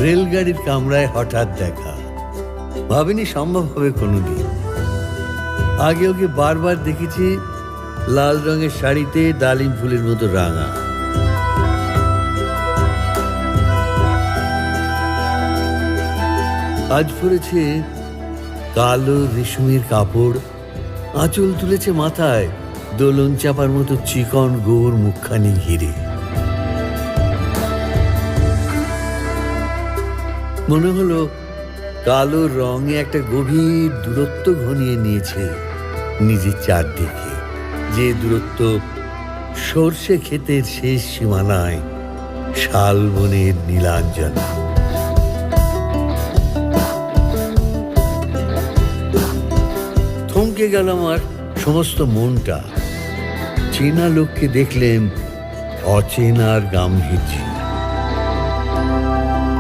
রেলগাড়ির কামরায় হঠাৎ দেখা, ভাবিনি সম্ভব হবে কোনোদিন। আগে ওকে বারবার দেখেছি লাল রঙের শাড়িতে, ডালিম ফুলের মতো রাঙা। আজ পরেছে কালো রেশমের কাপড়, আঁচল তুলেছে মাথায়, দোলন চাপার মতো চিকন গোর মুখখানি ঘিরে। মনে হলো কালো রঙে একটা গভীর দূরত্ব ঘনিয়ে নিয়েছে নিজের চারদিকে, যে দূরত্ব সর্ষে ক্ষেতের শেষ সীমানায় শালবনের নীলাঞ্জনা। থমকে গেল আমার সমস্ত মনটা। চেনা লোককে দেখলেন অচেনার গাম্ভীর্য।